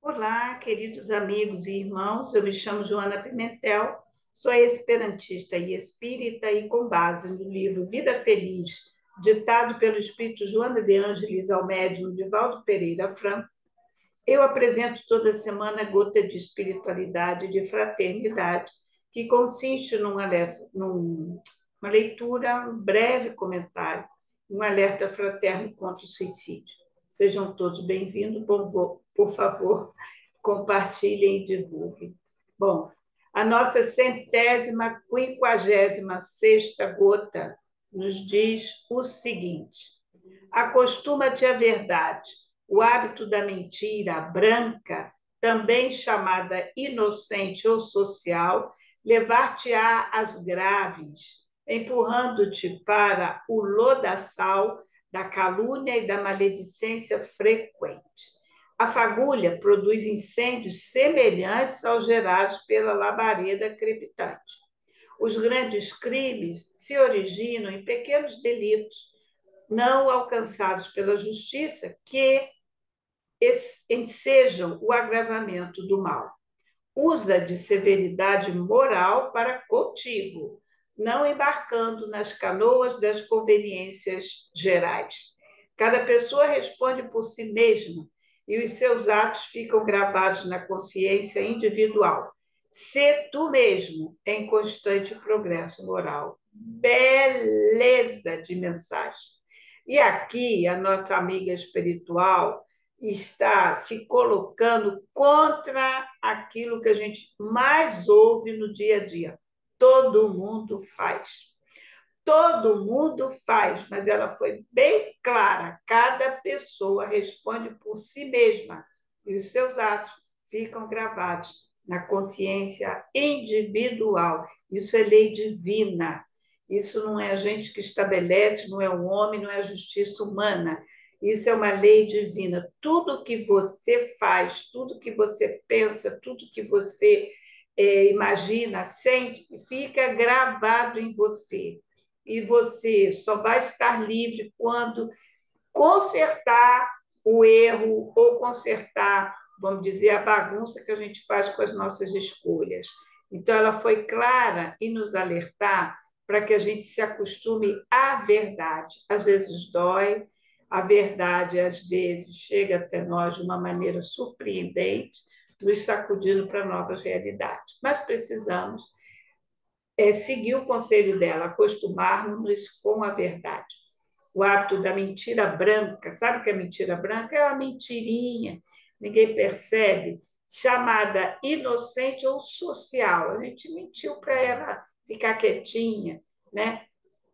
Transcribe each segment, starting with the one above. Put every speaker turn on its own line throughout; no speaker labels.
Olá, queridos amigos e irmãos. Eu me chamo Joana Pimentel, sou esperantista e espírita e com base no livro Vida Feliz, ditado pelo espírito Joana de Ângeles ao médium Divaldo Pereira Franco, eu apresento toda semana gota de espiritualidade e de fraternidade, que consiste numa leitura, um breve comentário, um alerta fraterno contra o suicídio. Sejam todos bem-vindos, por favor, compartilhem e divulguem. Bom, a nossa 156ª gota nos diz o seguinte: acostuma-te à verdade. O hábito da mentira branca, também chamada inocente ou social, levar-te-á às graves, empurrando-te para o lodaçal da calúnia e da maledicência frequente. A fagulha produz incêndios semelhantes aos gerados pela labareda crepitante. Os grandes crimes se originam em pequenos delitos não alcançados pela justiça que ensejam o agravamento do mal. Usa de severidade moral para contigo, não embarcando nas canoas das conveniências gerais. Cada pessoa responde por si mesma e os seus atos ficam gravados na consciência individual. Sê tu mesmo em constante progresso moral. Beleza de mensagem. E aqui a nossa amiga espiritual está se colocando contra aquilo que a gente mais ouve no dia a dia. Todo mundo faz. Todo mundo faz, mas ela foi bem clara. Cada pessoa responde por si mesma e os seus atos ficam gravados na consciência individual. Isso é lei divina. Isso não é a gente que estabelece, não é o homem, não é a justiça humana. Isso é uma lei divina. Tudo que você faz, tudo que você pensa, tudo que você imagina, sente, fica gravado em você. E você só vai estar livre quando consertar o erro ou consertar, vamos dizer, a bagunça que a gente faz com as nossas escolhas. Então, ela foi clara em nos alertar para que a gente se acostume à verdade. Às vezes dói, a verdade, às vezes, chega até nós de uma maneira surpreendente, nos sacudindo para novas realidades. Mas precisamos seguir o conselho dela, acostumar-nos com a verdade. O hábito da mentira branca, sabe o que é mentira branca? É uma mentirinha, ninguém percebe, chamada inocente ou social. A gente mentiu para ela ficar quietinha, né?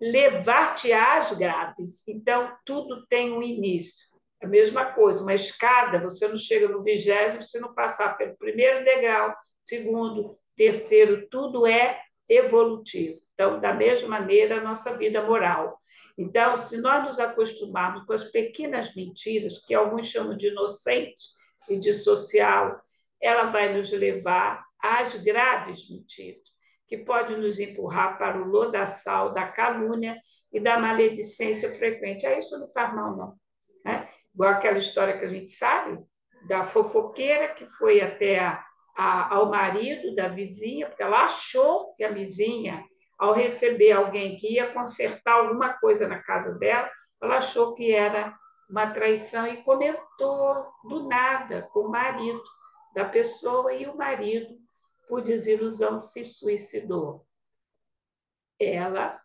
Levar-te às graves. Então, tudo tem um início. A mesma coisa, uma escada, você não chega no 20º se não passar pelo primeiro degrau, segundo, terceiro, tudo é evolutivo. Então, da mesma maneira, a nossa vida moral. Então, se nós nos acostumarmos com as pequenas mentiras, que alguns chamam de inocente e de social, ela vai nos levar às graves mentiras, que pode nos empurrar para o lodaçal da calúnia e da maledicência frequente. Isso não faz mal, não. Né? Igual aquela história que a gente sabe, da fofoqueira que foi até ao marido da vizinha, porque ela achou que a vizinha, ao receber alguém que ia consertar alguma coisa na casa dela, ela achou que era uma traição e comentou do nada com o marido da pessoa e o marido, por desilusão, se suicidou. Ela,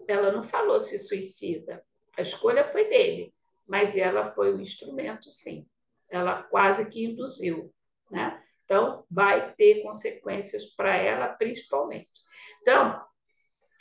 ela não falou se suicida, a escolha foi dele, mas ela foi o instrumento, sim. Ela quase que induziu, né? Então, vai ter consequências para ela, principalmente. Então,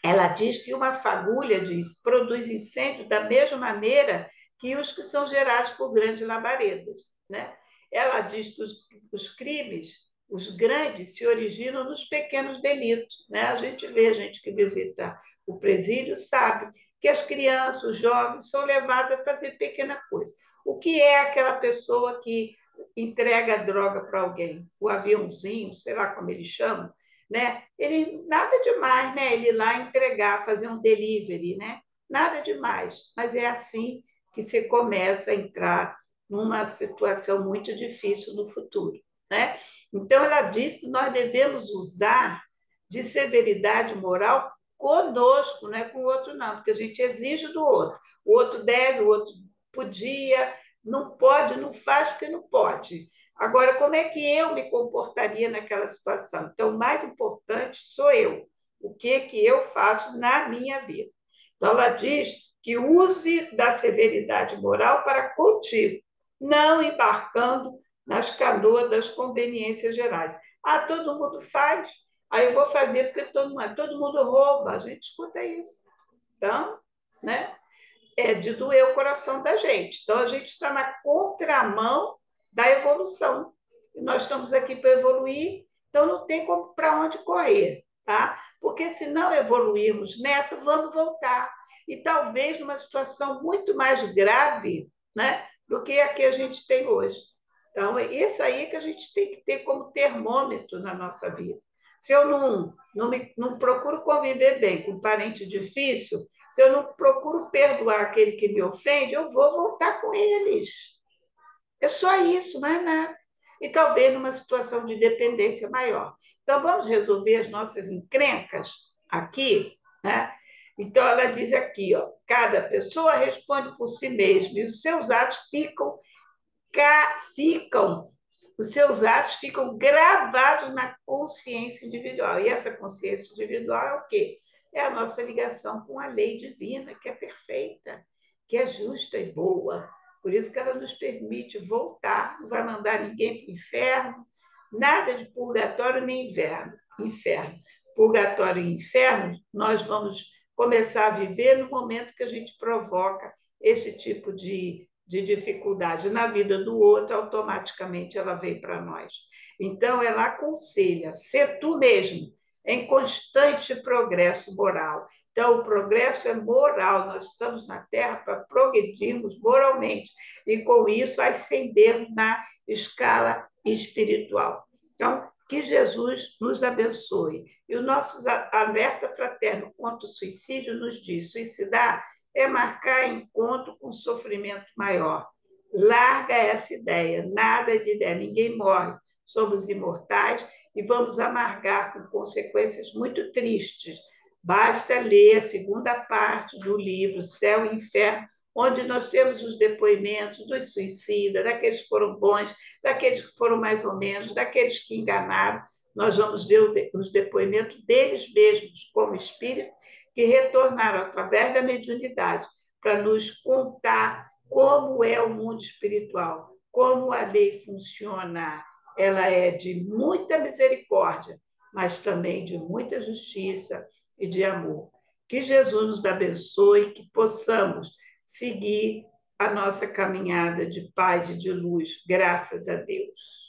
ela diz que uma fagulha produz incêndio da mesma maneira que os que são gerados por grandes labaredas, né? Ela diz que os crimes, os grandes, se originam nos pequenos delitos, né? A gente vê, a gente que visita o presídio sabe que as crianças, os jovens, são levados a fazer pequena coisa. O que é aquela pessoa que entrega droga para alguém? O aviãozinho, sei lá como eles chamam, né? Ele nada demais, né? Ele ir lá entregar, fazer um delivery, né? Nada demais, mas é assim que se começa a entrar numa situação muito difícil no futuro, né? Então, ela diz que nós devemos usar de severidade moral conosco, não é com o outro, não, porque a gente exige do outro. O outro deve, o outro podia, não pode, não faz porque não pode. Agora, como é que eu me comportaria naquela situação? Então, o mais importante sou eu. O que eu faço na minha vida? Então, ela diz que use da severidade moral para contigo, não embarcando nas canoas das conveniências gerais. Ah, todo mundo faz, aí eu vou fazer porque todo mundo rouba. A gente escuta isso. Então, né? É de doer o coração da gente. Então, a gente está na contramão da evolução. E nós estamos aqui para evoluir, então não tem como para onde correr, tá? Porque se não evoluirmos nessa, vamos voltar. E talvez numa situação muito mais grave, né, do que a que a gente tem hoje. Então, é isso aí que a gente tem que ter como termômetro na nossa vida. Se eu não procuro conviver bem com um parente difícil, se eu não procuro perdoar aquele que me ofende, eu vou voltar com eles. É só isso, mais nada. E talvez numa situação de dependência maior. Então, vamos resolver as nossas encrencas aqui, né? Então, ela diz aqui, ó, cada pessoa responde por si mesma e os seus atos ficam os seus atos ficam gravados na consciência individual. E essa consciência individual é o quê? É a nossa ligação com a lei divina, que é perfeita, que é justa e boa. Por isso que ela nos permite voltar, não vai mandar ninguém para o inferno, nada de purgatório nem inferno. Purgatório e inferno, nós vamos começar a viver no momento que a gente provoca esse tipo de dificuldade na vida do outro, automaticamente ela vem para nós. Então, ela aconselha ser tu mesmo, em constante progresso moral. Então, o progresso é moral, nós estamos na Terra para progredirmos moralmente e, com isso, ascendermos na escala espiritual. Então, que Jesus nos abençoe. E o nosso alerta fraterno contra o suicídio nos diz: suicidar é marcar encontro com sofrimento maior. Larga essa ideia, nada de ideia, ninguém morre, somos imortais e vamos amargar com consequências muito tristes. Basta ler a segunda parte do livro Céu e Inferno, onde nós temos os depoimentos dos suicidas, daqueles que foram bons, daqueles que foram mais ou menos, daqueles que enganaram. Nós vamos ver os depoimentos deles mesmos, como espírito, que retornaram através da mediunidade para nos contar como é o mundo espiritual, como a lei funciona. Ela é de muita misericórdia, mas também de muita justiça e de amor. Que Jesus nos abençoe, que possamos seguir a nossa caminhada de paz e de luz, graças a Deus.